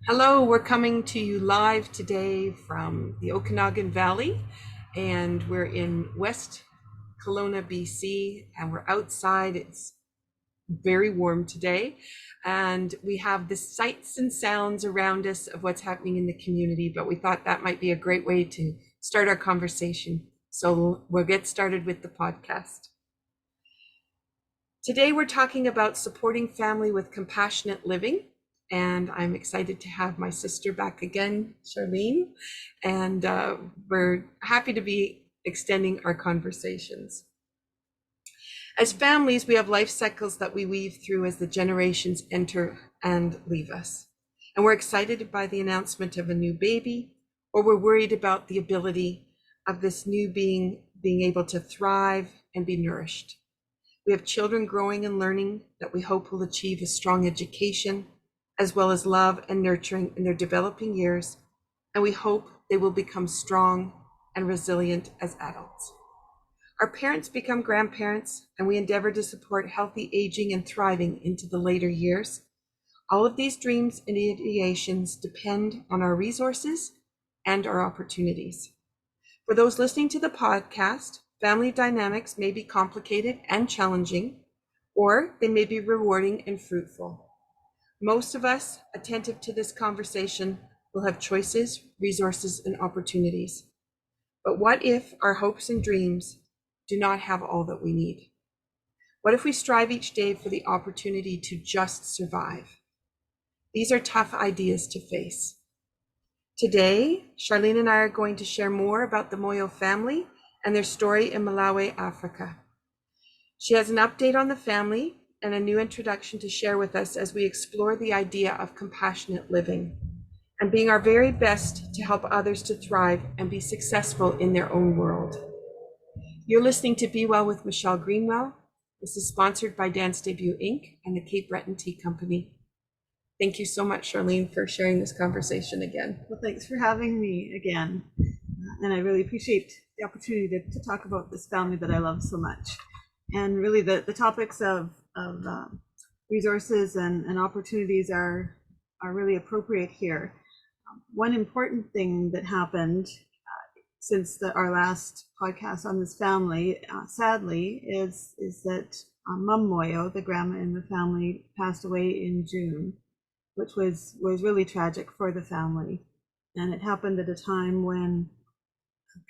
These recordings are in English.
Hello, we're coming to you live today from the Okanagan Valley, and we're in West Kelowna, BC, and we're outside. It's very warm today, and we have the sights and sounds around us of what's happening in the community, but we thought that might be a great way to start our conversation. So we'll get started with the podcast. Today, we're talking about supporting family with compassionate living. And I'm excited to have my sister back again, Charlene. And we're happy to be extending our conversations. As families, we have life cycles that we weave through as the generations enter and leave us. And we're excited by the announcement of a new baby, or we're worried about the ability of this new being being able to thrive and be nourished. We have children growing and learning that we hope will achieve a strong education, as well as love and nurturing in their developing years, and we hope they will become strong and resilient as adults. Our parents become grandparents, and we endeavor to support healthy aging and thriving into the later years. All of these dreams and ideations depend on our resources and our opportunities. For those listening to the podcast, family dynamics may be complicated and challenging, or they may be rewarding and fruitful. Most of us attentive to this conversation will have choices, resources, and opportunities. But what if our hopes and dreams do not have all that we need? What if we strive each day for the opportunity to just survive? These are tough ideas to face. Today, Charlene and I are going to share more about the Moyo family and their story in Malawi, Africa. She has an update on the family and a new introduction to share with us as we explore the idea of compassionate living and being our very best to help others to thrive and be successful in their own world. You're listening to Be Well with Michelle Greenwell. This is sponsored by Dance Debut Inc. and the Cape Breton Tea Company. Thank you so much, Charlene, for sharing this conversation again. Well, thanks for having me again. And I really appreciate the opportunity to talk about this family that I love so much. And really the topics of resources and opportunities are really appropriate here. One important thing that happened since our last podcast on this family, sadly, is that Mum Moyo, the grandma in the family, passed away in June, which was really tragic for the family. And it happened at a time when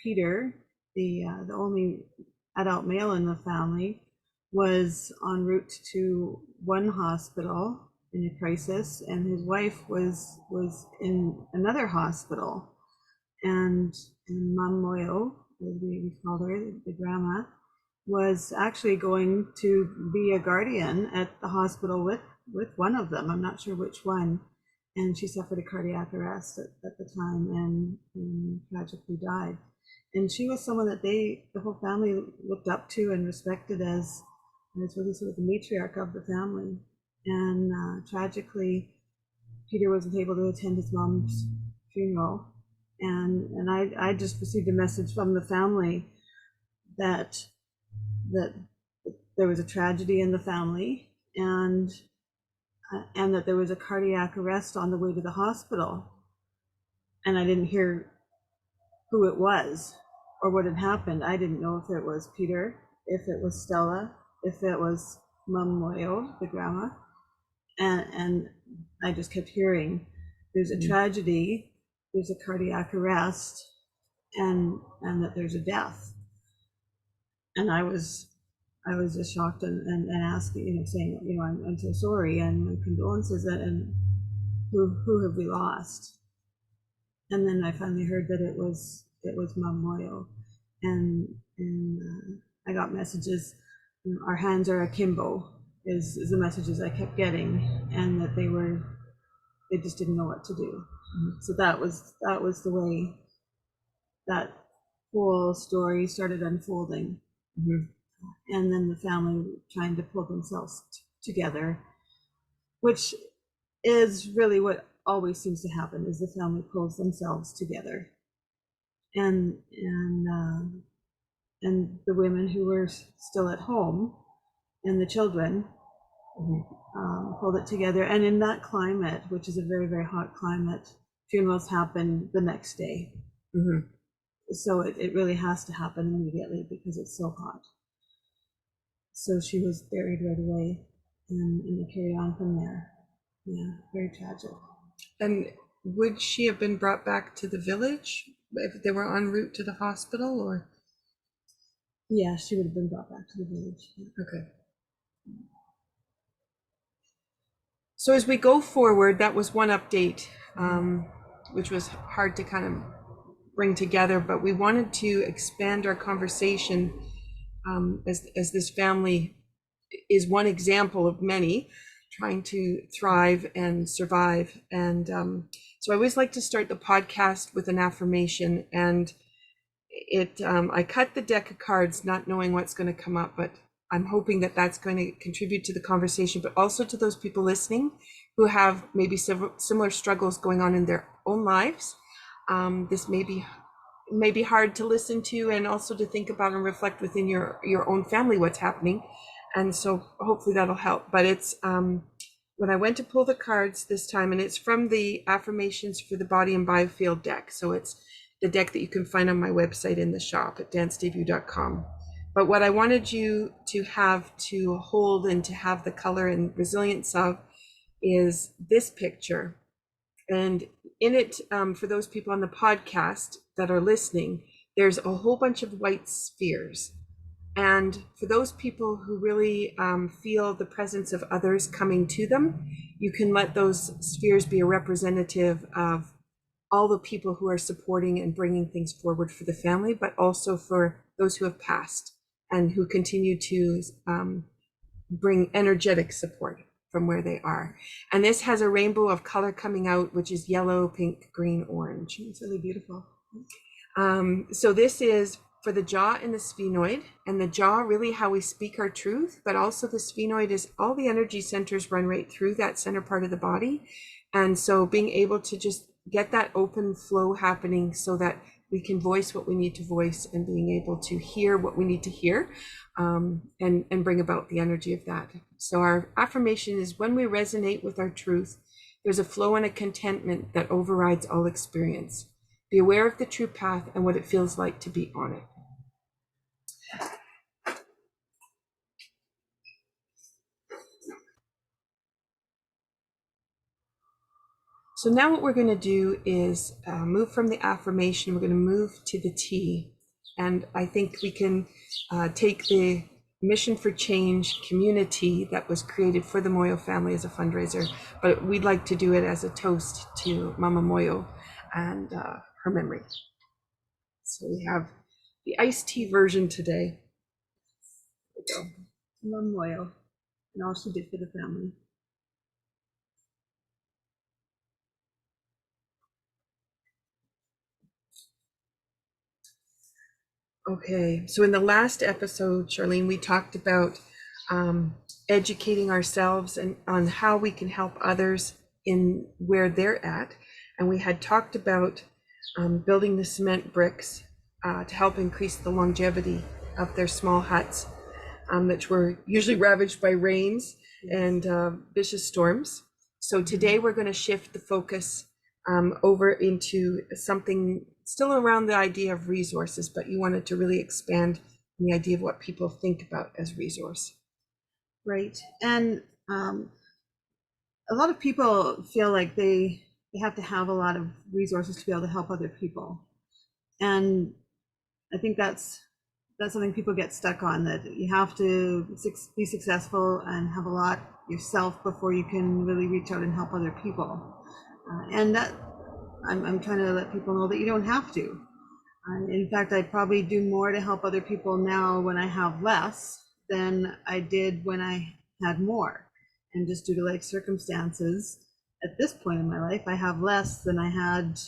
Peter, the only adult male in the family, was en route to one hospital in a crisis, and his wife was in another hospital. And Mum Moyo, as we called her, the grandma, was actually going to be a guardian at the hospital with one of them. I'm not sure which one. And she suffered a cardiac arrest at the time and tragically died. And she was someone that the whole family looked up to and respected as really sort of the matriarch of the family. And tragically, Peter wasn't able to attend his mom's funeral. And I just received a message from the family that there was a tragedy in the family, and that there was a cardiac arrest on the way to the hospital. And I didn't hear who it was or what had happened. I didn't know if it was Peter, if it was Stella, if it was Mum Moyo, the grandma. And I just kept hearing, there's a tragedy, there's a cardiac arrest, and that there's a death. And I was just shocked and asking, saying, I'm so sorry and my condolences, and who have we lost? And then I finally heard that it was Mum Moyo, and I got messages. Our hands are akimbo is the messages I kept getting, and that they just didn't know what to do. So that was the way that whole story started unfolding. And then the family trying to pull themselves together, which is really what always seems to happen, is the family pulls themselves together. And the women who were still at home and the children pulled it together. And in that climate, which is a very, very hot climate, funerals happen the next day. So it really has to happen immediately because it's so hot. So she was buried right away, and it carried on from there. Yeah, very tragic. And would she have been brought back to the village if they were en route to the hospital, or? Yeah, she would have been brought back to the village. Okay. So as we go forward, that was one update, which was hard to kind of bring together, but we wanted to expand our conversation as this family is one example of many trying to thrive and survive. And so I always like to start the podcast with an affirmation, and I cut the deck of cards not knowing what's going to come up, but I'm hoping that that's going to contribute to the conversation, but also to those people listening who have maybe similar struggles going on in their own lives. This may be hard to listen to, and also to think about and reflect within your own family what's happening. And so hopefully that'll help. But it's when I went to pull the cards this time, and it's from the affirmations for the body and biofield deck. So it's the deck that you can find on my website in the shop at dancedebut.com. But what I wanted you to have to hold and to have the color and resilience of is this picture. And in it, for those people on the podcast that are listening, there's a whole bunch of white spheres. And for those people who really feel the presence of others coming to them, you can let those spheres be a representative of all the people who are supporting and bringing things forward for the family, but also for those who have passed and who continue to bring energetic support from where they are. And this has a rainbow of color coming out, which is yellow, pink, green, orange. It's really beautiful. So this is for the jaw and the sphenoid, and the jaw, really how we speak our truth, but also the sphenoid is all the energy centers run right through that center part of the body. And so being able to just get that open flow happening so that we can voice what we need to voice, and being able to hear what we need to hear, and bring about the energy of that. So our affirmation is, when we resonate with our truth, there's a flow and a contentment that overrides all experience. Be aware of the true path and what it feels like to be on it. So now what we're going to do is move from the affirmation. We're going to move to the T. And I think we can take the Mission for Change community that was created for the Moyo family as a fundraiser, but we'd like to do it as a toast to Mama Moyo and her memory. So we have the iced tea version today. There we go. Mama Moyo, and all she did for the family. Okay, so in the last episode, Charlene, we talked about educating ourselves and on how we can help others in where they're at. And we had talked about building the cement bricks to help increase the longevity of their small huts, which were usually ravaged by rains and vicious storms. So today we're going to shift the focus over into something still around the idea of resources, but you wanted to really expand the idea of what people think about as resource. Right. And a lot of people feel like they have to have a lot of resources to be able to help other people. And I think that's something people get stuck on, that you have to be successful and have a lot yourself before you can really reach out and help other people. And that I'm trying to let people know that you don't have to. In fact, I probably do more to help other people now when I have less than I did when I had more. And just due to life circumstances, at this point in my life, I have less than I had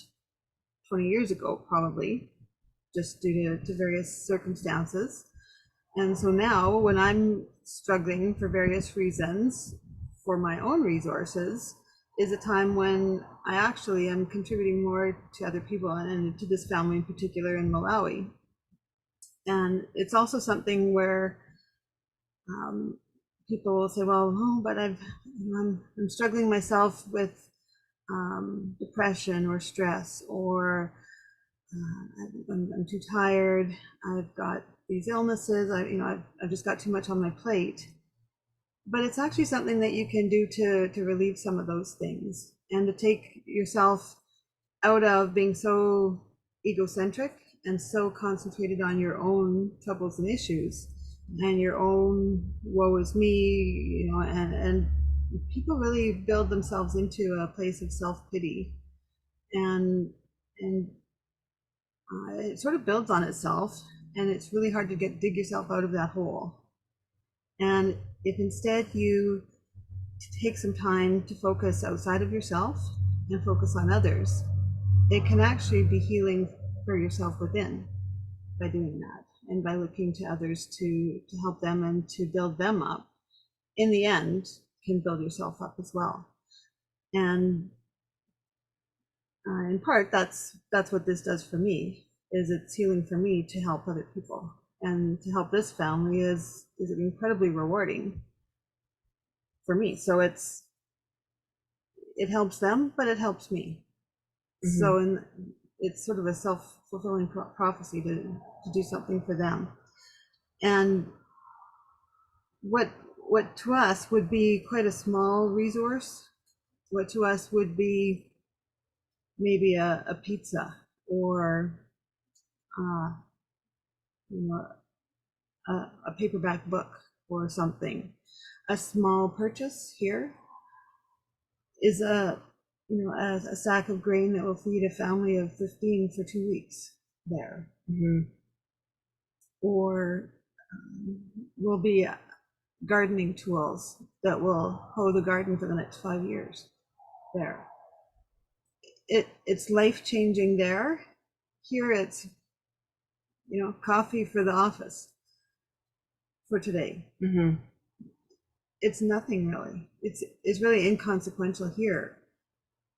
20 years ago, probably, just due to various circumstances. And so now when I'm struggling for various reasons for my own resources, is a time when I actually am contributing more to other people and to this family in particular in Malawi. And it's also something where people will say, well, oh, but I'm struggling myself with depression or stress, or I'm too tired. I've got these illnesses. I've just got too much on my plate. But it's actually something that you can do to relieve some of those things, and to take yourself out of being so egocentric and so concentrated on your own troubles and issues and your own woe is me, and people really build themselves into a place of self-pity, and it sort of builds on itself, and it's really hard to dig yourself out of that hole. And if instead you take some time to focus outside of yourself and focus on others, it can actually be healing for yourself within by doing that, and by looking to others to help them and to build them up. In the end, can build yourself up as well. And in part, that's what this does for me. Is it's healing for me to help other people, and to help this family is incredibly rewarding for me. So it helps them, but it helps me. Mm-hmm. So it's sort of a self-fulfilling prophecy to do something for them. And what to us would be quite a small resource, what to us would be maybe a pizza, or a paperback book or something. A small purchase here is a sack of grain that will feed a family of 15 for 2 weeks there. Mm-hmm. Or will be gardening tools that will hoe the garden for the next 5 years there. It's life-changing there. Here it's coffee for the office for today. Mm-hmm. It's nothing really. It's really inconsequential here.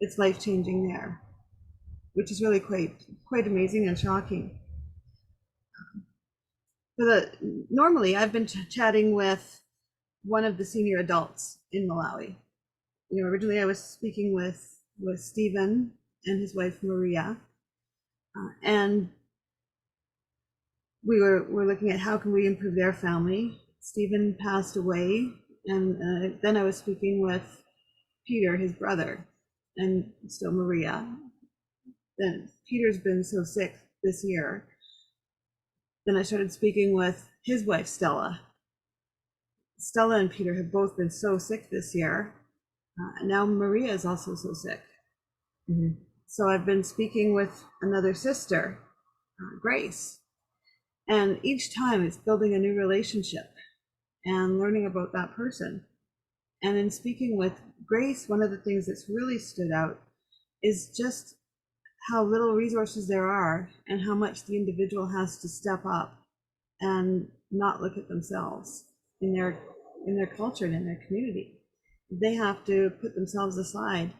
It's life-changing there, which is really quite amazing and shocking. Normally I've been chatting with one of the senior adults in Malawi. Originally I was speaking with Stephen and his wife Maria, and we're looking at how can we improve their family. Stephen passed away, and then I was speaking with Peter, his brother, and still Maria. Then Peter's been so sick this year. Then I started speaking with his wife Stella. Stella and Peter have both been so sick this year. And now Maria is also so sick. Mm-hmm. So I've been speaking with another sister, Grace. And each time it's building a new relationship and learning about that person. And in speaking with Grace, one of the things that's really stood out is just how little resources there are, and how much the individual has to step up and not look at themselves in their culture and in their community. They have to put themselves aside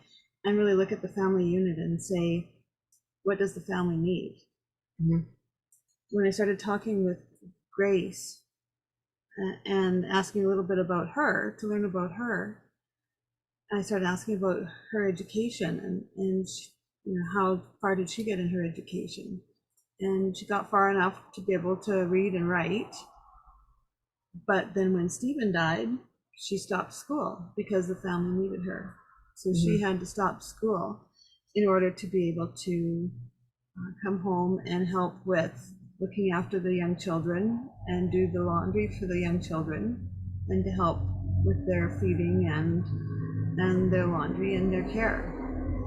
and really look at the family unit and say, what does the family need? Mm-hmm. When I started talking with Grace and asking a little bit about her, to learn about her, I started asking about her education and how far did she get in her education? And she got far enough to be able to read and write. But then when Stephen died, she stopped school because the family needed her. So mm-hmm. she had to stop school in order to be able to come home and help with looking after the young children and do the laundry for the young children, and to help with their feeding and their laundry and their care.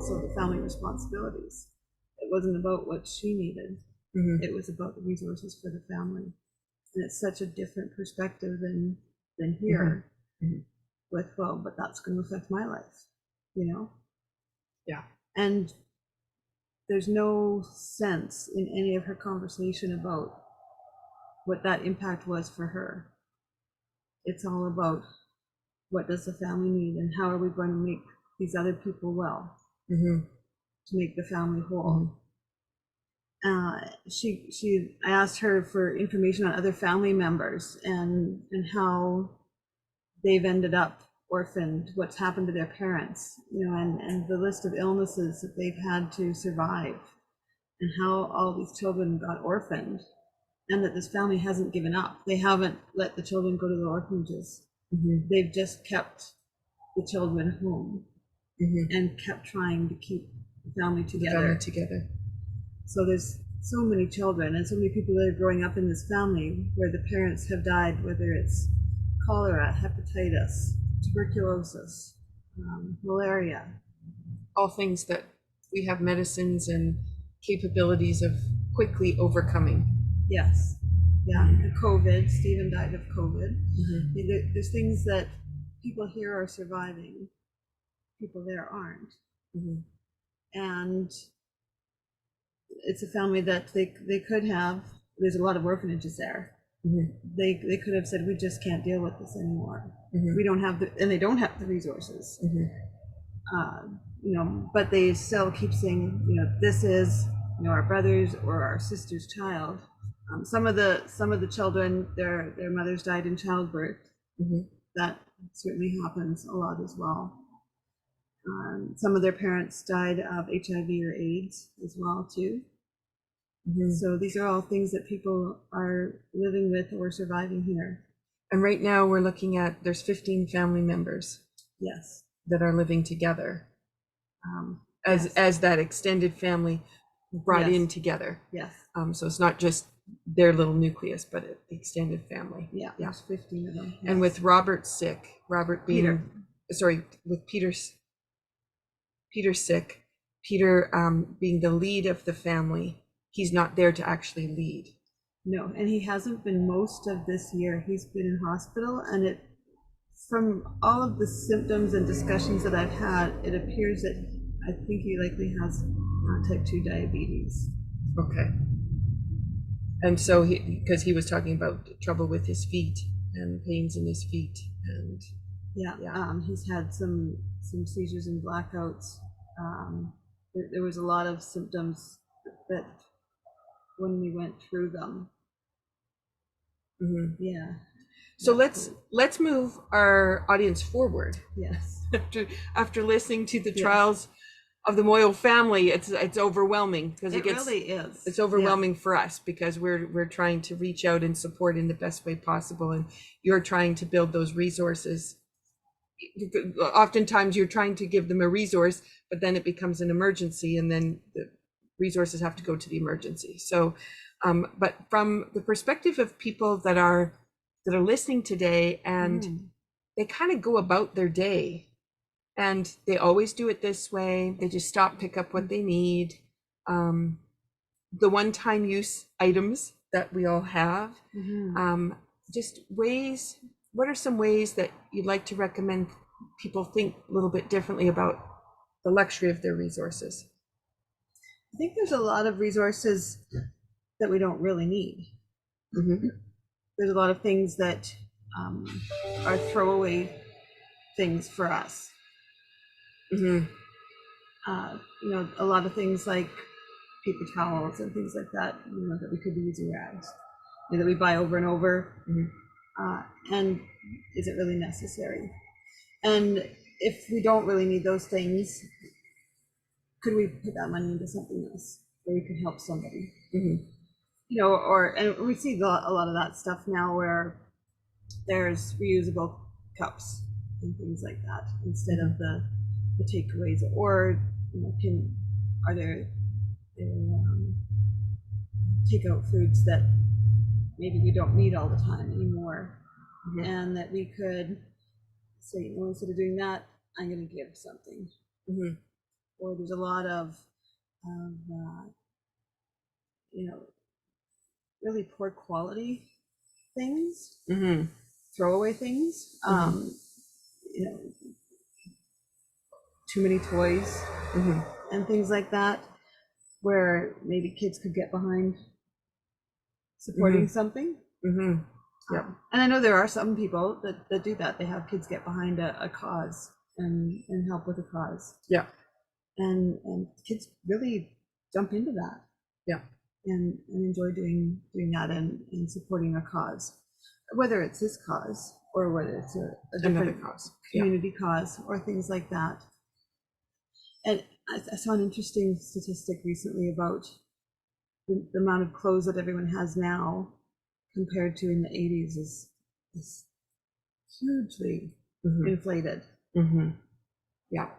So the family responsibilities. It wasn't about what she needed. Mm-hmm. It was about the resources for the family. And it's such a different perspective than here. Mm-hmm. With, well, but that's going to affect my life, Yeah. And there's no sense in any of her conversation about what that impact was for her. It's all about what does the family need, and how are we going to make these other people well, mm-hmm. to make the family whole. Mm-hmm. I asked her for information on other family members and how they've ended up orphaned, what's happened to their parents, and the list of illnesses that they've had to survive, and how all these children got orphaned, and that this family hasn't given up. They haven't let the children go to the orphanages. They've just kept the children home and kept trying to keep the family together. So there's so many children and so many people that are growing up in this family where the parents have died, whether it's cholera, hepatitis, tuberculosis, malaria. All things that we have medicines and capabilities of quickly overcoming. Yes. Yeah. COVID, Stephen died of COVID. There's things that people here are surviving, people there aren't. And it's a family that they could have, there's a lot of orphanages there. They could have said, we just can't deal with this anymore. We don't have and they don't have the resources. But they still keep saying, this is, our brother's or our sister's child. Some of the children, their mothers died in childbirth. That certainly happens a lot as well. Some of their parents died of HIV or AIDS as well too. So these are all things that people are living with or surviving here. And right now we're looking at, there's 15 family members. Yes. That are living together. As that extended family brought in together. Yes. So it's not just their little nucleus, but the extended family. Yeah. There's 15 of them. Yes. And with Robert sick, with Peter's sick, Peter being the lead of the family, he's not there to actually lead. No, and he hasn't been most of this year. He's been in hospital, and from all of the symptoms and discussions that I've had, it appears that I think he likely has type 2 diabetes. Okay. And so because he was talking about trouble with his feet and pains in his feet, and he's had some seizures and blackouts. There was a lot of symptoms that when we went through them. So let's move our audience forward. Yes. After listening to the trials of the Moyle family, it's overwhelming because it really is. It's overwhelming for us because we're trying to reach out and support in the best way possible, and you're trying to build those resources. Oftentimes you're trying to give them a resource, but then it becomes an emergency, and then the resources have to go to the emergency. So, but from the perspective of people that are listening today, and they kind of go about their day, and they always do it this way. They just stop, pick up what they need. The one-time use items that we all have. Just ways. What are some ways that you'd like to recommend people think a little bit differently about the luxury of their resources? I think there's a lot of resources that we don't really need. There's a lot of things that are throwaway things for us. A lot of things like paper towels and things like that, that we could be using rags, that we buy over and over. And is it really necessary? And if we don't really need those things, could we put that money into something else where we could help somebody? And we see a lot of that stuff now where there's reusable cups and things like that instead of the takeaways, or are there takeout foods that maybe we don't need all the time anymore, and that we could say, instead of doing that, I'm going to give something. Or there's a lot of really poor quality things, throwaway things, too many toys and things like that, where maybe kids could get behind supporting something. And I know there are some people that do that. They have kids get behind a cause and help with a cause. And kids really jump into that. And enjoy doing that and supporting a cause, whether it's this cause or whether it's a Another different cause. community cause or things like that. And I saw an interesting statistic recently about the amount of clothes that everyone has now compared to in the 80s is hugely inflated. Yeah.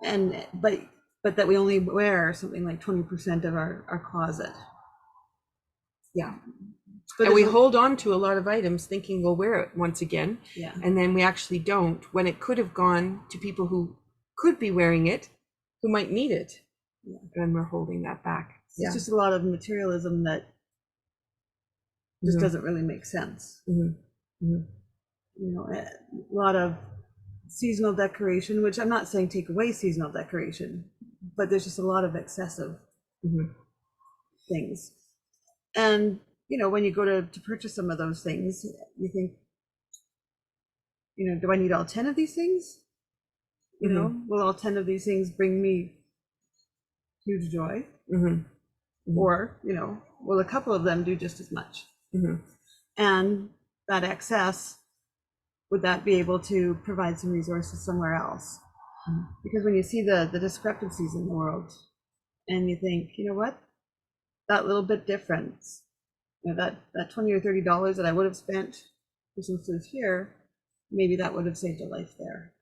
And but that we only wear something like 20% of our closet. Yeah. But and we hold on to a lot of items thinking we'll wear it once again. Yeah. And then we actually don't, when it could have gone to people who could be wearing it, who might need it. Yeah. And we're holding that back. It's just a lot of materialism that just doesn't really make sense. You know, a lot of seasonal decoration, which I'm not saying take away seasonal decoration, but there's just a lot of excessive things. And, you know, when you go to purchase some of those things, you think, you know, do I need all 10 of these things? You know, will all 10 of these things bring me huge joy? Or, you know, will a couple of them do just as much? And that excess, would that be able to provide some resources somewhere else? Because when you see the discrepancies in the world and you think, you know what, that little bit difference, you know, that $20 or $30 that I would have spent for some food here, maybe that would have saved a life there.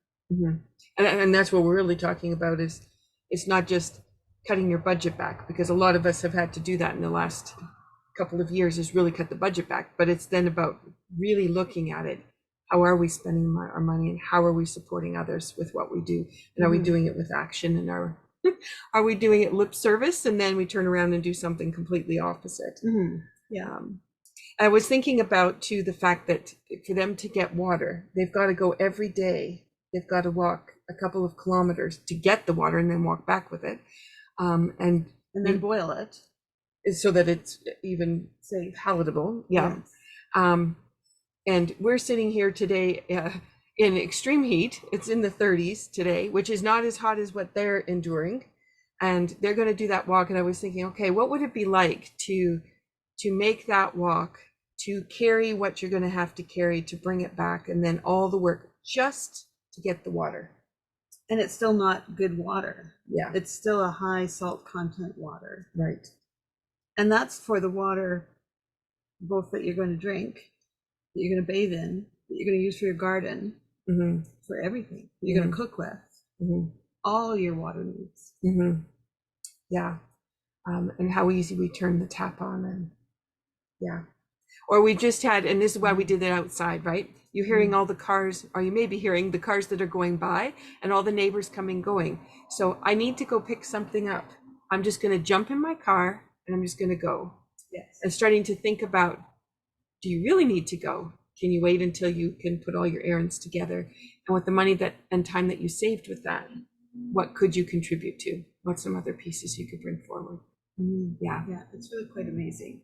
And that's what we're really talking about, is it's not just cutting your budget back, because a lot of us have had to do that in the last couple of years, is really cut the budget back, but it's then about really looking at it. How are we spending our money, and how are we supporting others with what we do? And are we doing it with action, and are we doing it lip service, and then we turn around and do something completely opposite? Yeah. I was thinking about too the fact that for them to get water, they've got to go every day. They've got to walk a couple of kilometers to get the water and then walk back with it, and then boil it so that it's even say palatable. Yeah. And we're sitting here today in extreme heat. It's in the 30s today, which is not as hot as what they're enduring. And they're going to do that walk. And I was thinking, okay, what would it be like to make that walk, to carry what you're going to have to carry, to bring it back, and then all the work just to get the water? And it's still not good water. Yeah. It's still a high salt content water. Right. And that's for the water, both that you're going to drink, that you're going to bathe in, that you're going to use for your garden, for everything that you're going to cook with, all your water needs. Yeah. And how easy we turn the tap on, and or we just had, and this is why we did it outside, right? You're hearing all the cars, or you may be hearing the cars that are going by, and all the neighbors coming, going. So I need to go pick something up. I'm just going to jump in my car and I'm just going to go. Yes. And starting to think about, do you really need to go? Can you wait until you can put all your errands together? And with the money that and time that you saved with that, what could you contribute to? What's some other pieces you could bring forward? Yeah, it's really quite amazing.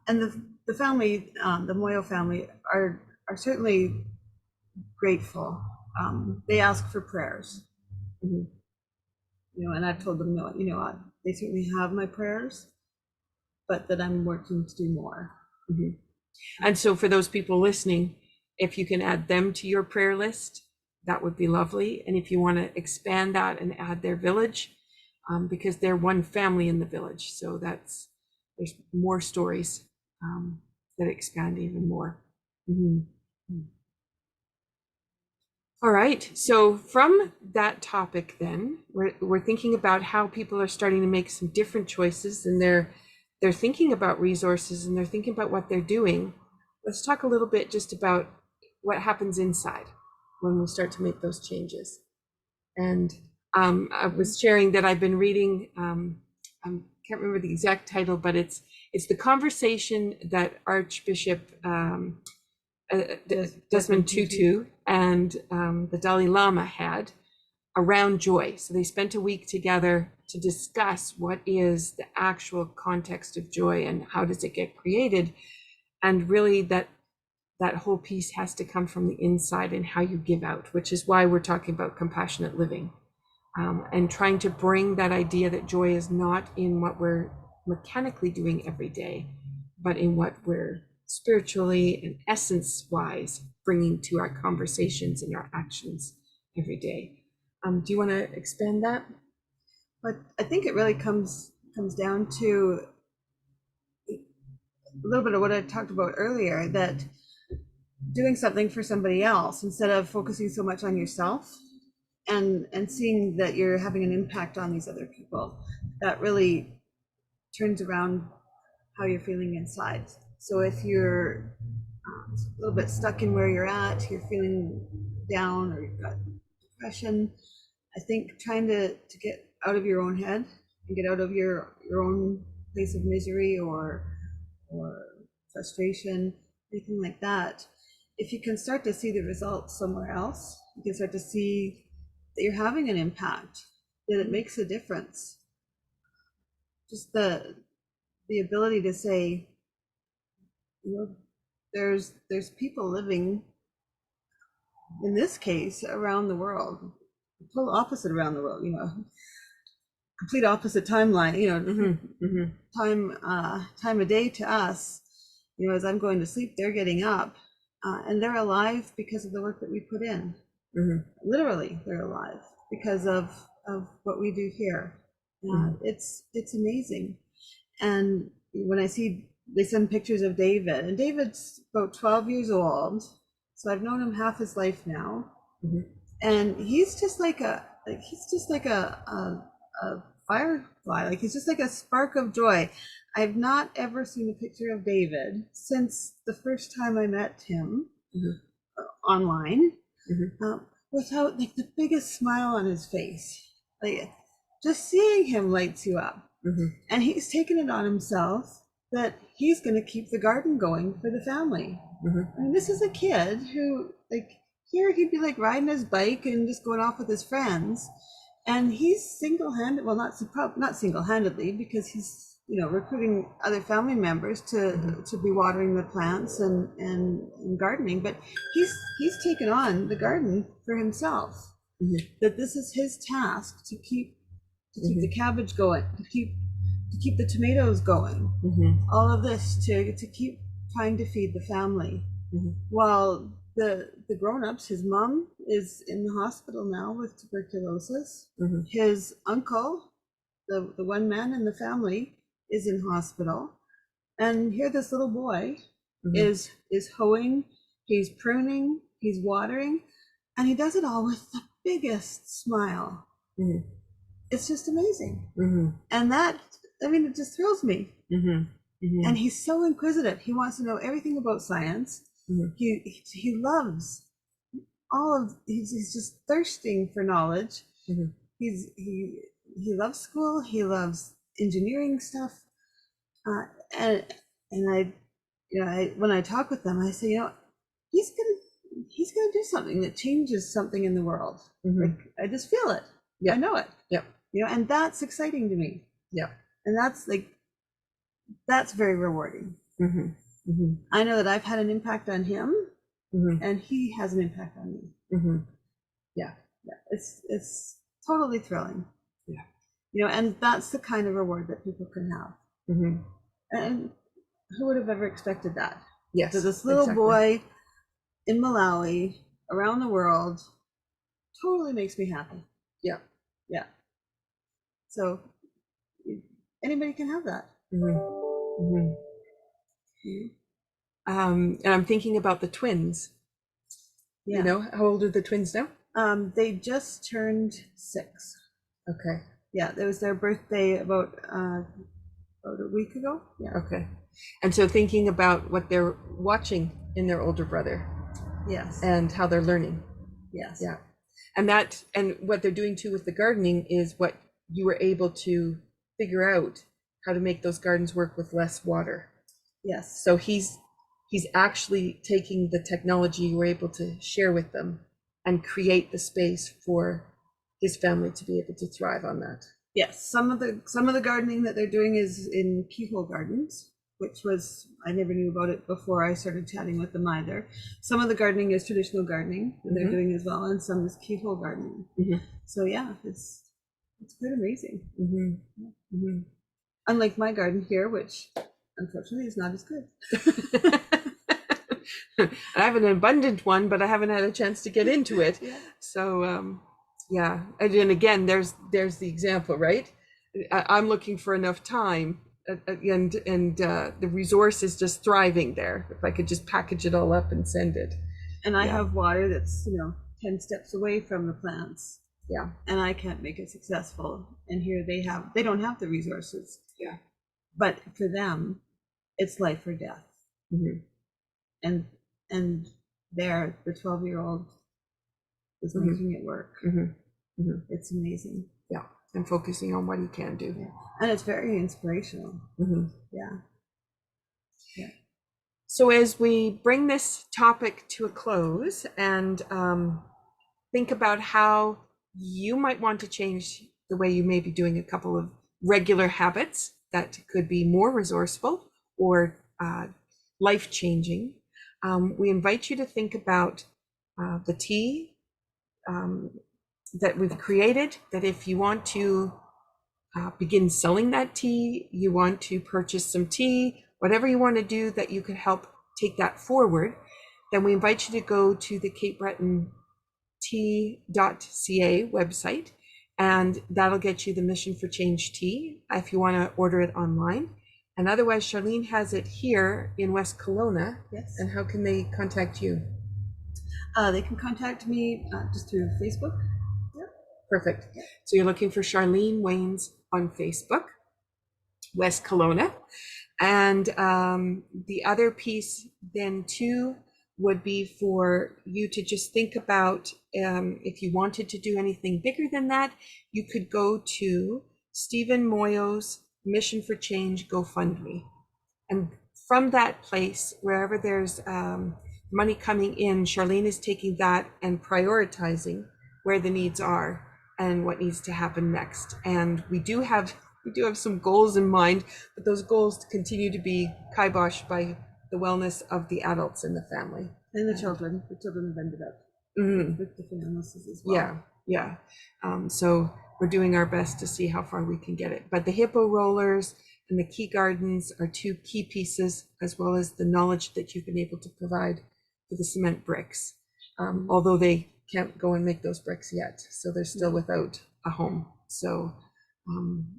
And the family, the Moyo family, are certainly grateful. They ask for prayers, you know, and I've told them, no, you know, they certainly have my prayers, but that I'm working to do more. And so for those people listening, if you can add them to your prayer list, that would be lovely. And if you want to expand that and add their village, because they're one family in the village, so there's more stories that expand even more. All right, so from that topic then, we're thinking about how people are starting to make some different choices, and they're thinking about resources, and they're thinking about what they're doing. Let's talk a little bit just about what happens inside when we start to make those changes. And I was sharing that I've been reading, I can't remember the exact title, but it's the conversation that Archbishop Desmond Tutu and the Dalai Lama had around joy. So they spent a week together to discuss what is the actual context of joy and how does it get created. And really that whole piece has to come from the inside and how you give out, which is why we're talking about compassionate living, and trying to bring that idea that joy is not in what we're mechanically doing every day, but in what we're spiritually and essence-wise bringing to our conversations and our actions every day. Do you want to expand that? But I think it really comes down to a little bit of what I talked about earlier, that doing something for somebody else instead of focusing so much on yourself, and seeing that you're having an impact on these other people, that really turns around how you're feeling inside. So if you're a little bit stuck in where you're at, you're feeling down, or you've got depression, I think trying to get out of your own head and get out of your own place of misery or frustration, anything like that, if you can start to see the results somewhere else, you can start to see that you're having an impact, that it makes a difference. Just the ability to say, you know, there's people living, in this case, around the world, total opposite around the world, you know, complete opposite timeline, you know, time of day to us. You know, as I'm going to sleep, they're getting up, and they're alive because of the work that we put in. Literally, they're alive because of what we do here. It's amazing. And when I see, they send pictures of David, and David's about 12 years old, so I've known him half his life now, and he's just like a firefly, like he's just like a spark of joy. I've not ever seen a picture of David since the first time I met him online, without like the biggest smile on his face. Like, just seeing him lights you up. And he's taken it on himself that he's going to keep the garden going for the family. I mean, this is a kid who, like, here he'd be like riding his bike and just going off with his friends, and he's single-handed, well, not single-handedly, because he's, you know, recruiting other family members to be watering the plants and gardening, but he's taken on the garden for himself. That this is his task to keep the cabbage going, to keep the tomatoes going, all of this to keep trying to feed the family, while the grown-ups, his mom is in the hospital now with tuberculosis. His uncle, the one man in the family, is in hospital, and here this little boy is hoeing, he's pruning, he's watering, and he does it all with the biggest smile. It's just amazing. And that, I mean, it just thrills me. And he's so inquisitive. He wants to know everything about science. He loves he's just thirsting for knowledge. He loves school. He loves engineering stuff. And I, you know, when I talk with them, I say, you know, he's gonna do something that changes something in the world. Like, I just feel it. I know it. You know, and that's exciting to me. And that's very rewarding. I know that I've had an impact on him, and he has an impact on me. It's totally thrilling. You know, and that's the kind of reward that people can have. And who would have ever expected that? So this little boy in Malawi, around the world, totally makes me happy. So anybody can have that. And I'm thinking about the twins. You know, how old are the twins now? They just turned 6. Okay. Yeah, it was their birthday about a week ago. Okay. And so thinking about what they're watching in their older brother. And how they're learning. And what they're doing too with the gardening is what you were able to figure out, how to make those gardens work with less water. So he's actually taking the technology you were able to share with them and create the space for his family to be able to thrive on that. Some of the gardening that they're doing is in keyhole gardens, which was, I never knew about it before I started chatting with them either. Some of the gardening is traditional gardening that they're doing as well, and some is keyhole gardening. So yeah, it's quite amazing. Unlike my garden here, which unfortunately is not as good. I have an abundant one, but I haven't had a chance to get into it. Yeah. So yeah, and again, there's the example, right? I'm looking for enough time, and the resource is just thriving there. If I could just package it all up and send it. And I Yeah. have water that's 10 steps away from the plants, Yeah. and I can't make it successful. And here they don't have the resources. Yeah. But for them, it's life or death. Mhm. And there, the 12-year-old is Mhm. making it work. Mhm. Mhm. It's amazing. Yeah, and focusing on what he can do. Yeah. And it's very inspirational. Mhm. Yeah. So as we bring this topic to a close and think about how you might want to change the way you may be doing a couple of regular habits that could be more resourceful or life-changing, we invite you to think about the tea that we've created, that if you want to begin selling that tea, you want to purchase some tea, whatever you want to do that you could help take that forward, then we invite you to go to the Cape Breton tea.ca website, and that'll get you the Mission for Change tea if you want to order it online. And otherwise, Charlene has it here in West Kelowna. Yes. And how can they contact you? They can contact me just through Facebook. Perfect. So you're looking for Charlene Waynes on Facebook, West Kelowna. And the other piece then too would be for you to just think about if you wanted to do anything bigger than that, you could go to Stephen Moyo's Mission for Change GoFundMe. And from that place, wherever there's money coming in, Charlene is taking that and prioritizing where the needs are and what needs to happen next. And we do have some goals in mind, but those goals continue to be kiboshed by the wellness of the adults in the family. And the children. The children have ended up with different illnesses as well. Yeah. So we're doing our best to see how far we can get it. But the hippo rollers and the key gardens are two key pieces, as well as the knowledge that you've been able to provide for the cement bricks. Although they can't go and make those bricks yet, so they're still without a home. So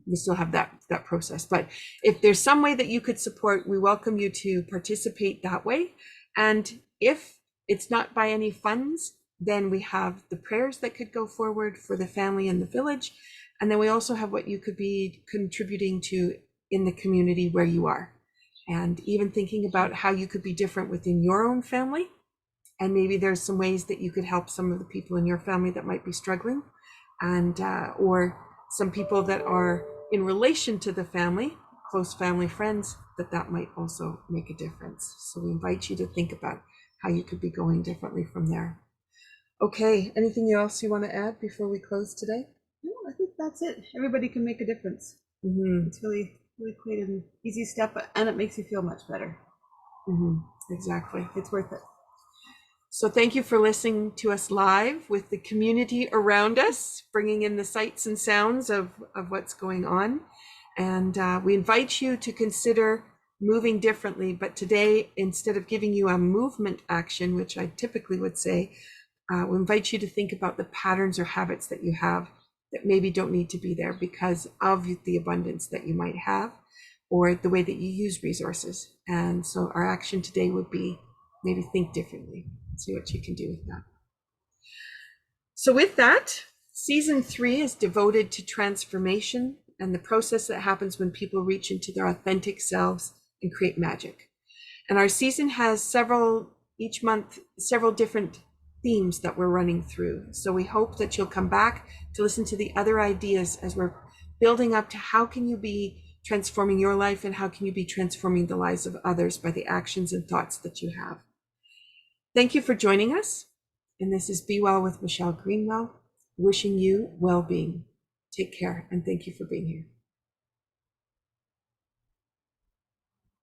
we still have that process. But if there's some way that you could support, we welcome you to participate that way. And if it's not by any funds, then we have the prayers that could go forward for the family and the village. And then we also have what you could be contributing to in the community where you are. And even thinking about how you could be different within your own family. And maybe there's some ways that you could help some of the people in your family that might be struggling, and or some people that are in relation to the family, close family friends, that might also make a difference. So we invite you to think about how you could be going differently from there. Okay, anything else you want to add before we close today? No, I think that's it. Everybody can make a difference. It's really quite an easy step, and it makes you feel much better. Exactly. It's worth it. So thank you for listening to us live with the community around us, bringing in the sights and sounds of what's going on. And we invite you to consider moving differently. But today, instead of giving you a movement action, which I typically would say, we invite you to think about the patterns or habits that you have that maybe don't need to be there because of the abundance that you might have or the way that you use resources. And so our action today would be maybe think differently. See what you can do with that. So with that, season 3 is devoted to transformation and the process that happens when people reach into their authentic selves and create magic. And our season has each month, several different themes that we're running through. So we hope that you'll come back to listen to the other ideas as we're building up to how can you be transforming your life and how can you be transforming the lives of others by the actions and thoughts that you have. Thank you for joining us. And this is Be Well with Michelle Greenwell, wishing you well-being. Take care and thank you for being here.